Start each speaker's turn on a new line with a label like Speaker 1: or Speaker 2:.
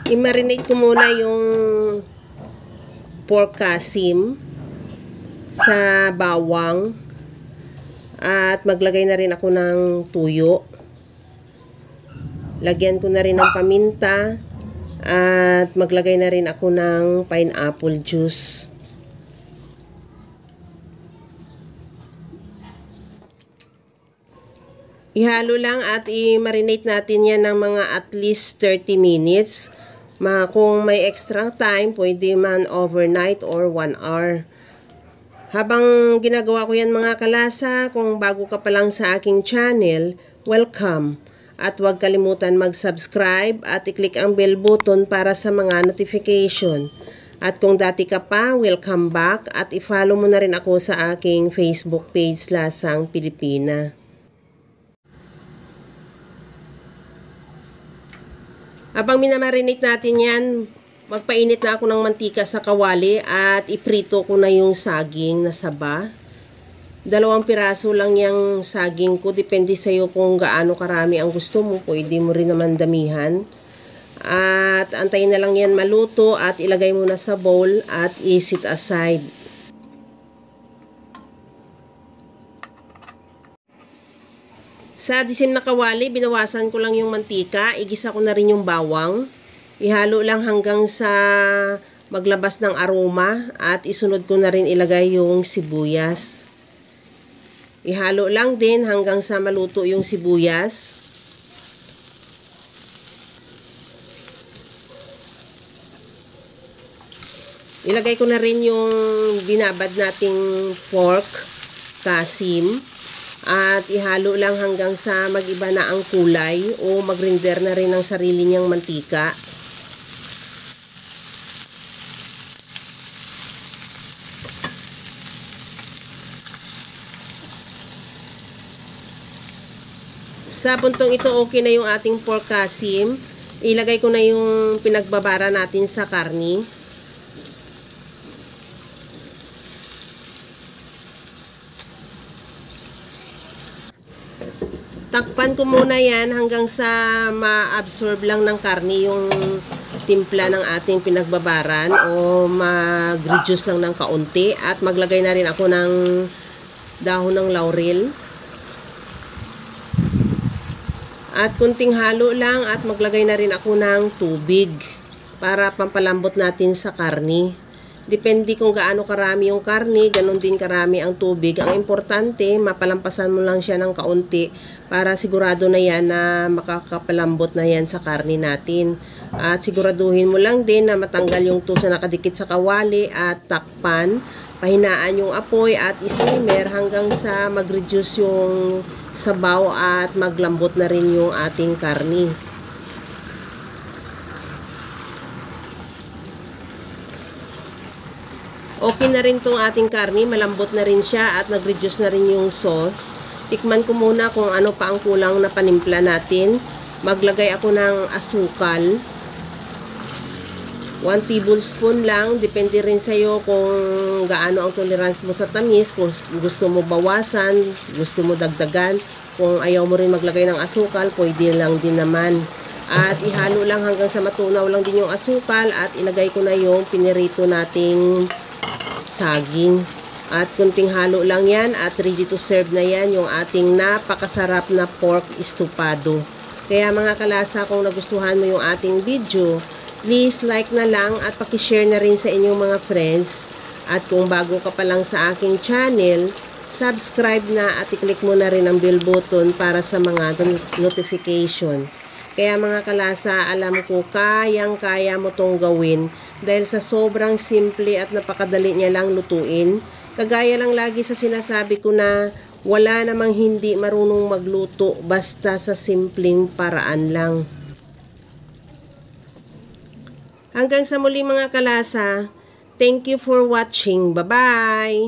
Speaker 1: I-marinate ko muna yung pork kasim sa bawang at maglagay na rin ako ng tuyo. Lagyan ko na rin ng paminta at maglagay na rin ako ng pineapple juice. Ihalo lang at i-marinate natin yan ng mga at least 30 minutes. Kung may extra time, pwede man overnight or 1 hour. Habang ginagawa ko yan mga kalasa, kung bago ka pa lang sa aking channel, welcome. At huwag kalimutan mag-subscribe at i-click ang bell button para sa mga notification. At kung dati ka pa, welcome back at i-follow mo na rin ako sa aking Facebook page Lasang Pilipina. Habang minamarinate natin yan, magpainit na ako ng mantika sa kawali at iprito ko na yung saging na saba. 2 piraso lang yung saging ko. Depende sa'yo kung gaano karami ang gusto mo. Pwede mo rin naman damihan. At antayin na lang yan maluto at ilagay mo na sa bowl at i-set aside. Sa disim na kawali, binawasan ko lang yung mantika. Igisa ko na rin yung bawang. Ihalo lang hanggang sa maglabas ng aroma. At isunod ko na rin ilagay yung sibuyas. Ihalo lang din hanggang sa maluto yung sibuyas. Ilagay ko na rin yung binabad nating pork kasim. At ihalo lang hanggang sa mag-iba na ang kulay o mag-render na rin ang sarili niyang mantika. Sa puntong ito, okay na yung ating pork kasim. Ilagay ko na yung pinagbabara natin sa karni. Takpan ko muna yan hanggang sa ma-absorb lang ng karni yung timpla ng ating pinagbabaran o mag-reduce lang ng kaunti. At maglagay na rin ako ng dahon ng laurel. At kunting halo lang at maglagay na rin ako ng tubig para pampalambot natin sa karni. Depende kung gaano karami yung karni, ganun din karami ang tubig. Ang importante, mapalampasan mo lang siya ng kaunti para sigurado na yan na makakapalambot na yan sa karni natin. At siguraduhin mo lang din na matanggal yung tusa na nakadikit sa kawali at takpan. Pahinaan yung apoy at isimmer hanggang sa mag-reduce yung sabaw at maglambot na rin yung ating karni. Okay na rin tong ating karni, malambot na rin siya at nag-reduce na rin yung sauce. Tikman ko muna kung ano pa ang kulang na panimpla natin. Maglagay ako ng asukal. 1 tablespoon lang, depende rin sa'yo kung gaano ang tolerance mo sa tamis. Kung gusto mo bawasan, gusto mo dagdagan. Kung ayaw mo rin maglagay ng asukal, pwede lang din naman. At ihalo lang hanggang sa matunaw lang din yung asukal at ilagay ko na yung pinirito nating saging. At kunting halo lang yan at ready to serve na yan yung ating napakasarap na pork estopado. Kaya mga kalasa, kung nagustuhan mo yung ating video, please like na lang at pakishare na rin sa inyong mga friends. At kung bago ka pa lang sa aking channel, subscribe na at i-click mo na rin ang bell button para sa mga notification. Kaya mga kalasa, alam ko kayang-kaya mo tong gawin dahil sa sobrang simple at napakadali niya lang lutuin. Kagaya lang lagi sa sinasabi ko na wala namang hindi marunong magluto basta sa simpleng paraan lang. Hanggang sa muli mga kalasa, thank you for watching. Bye-bye!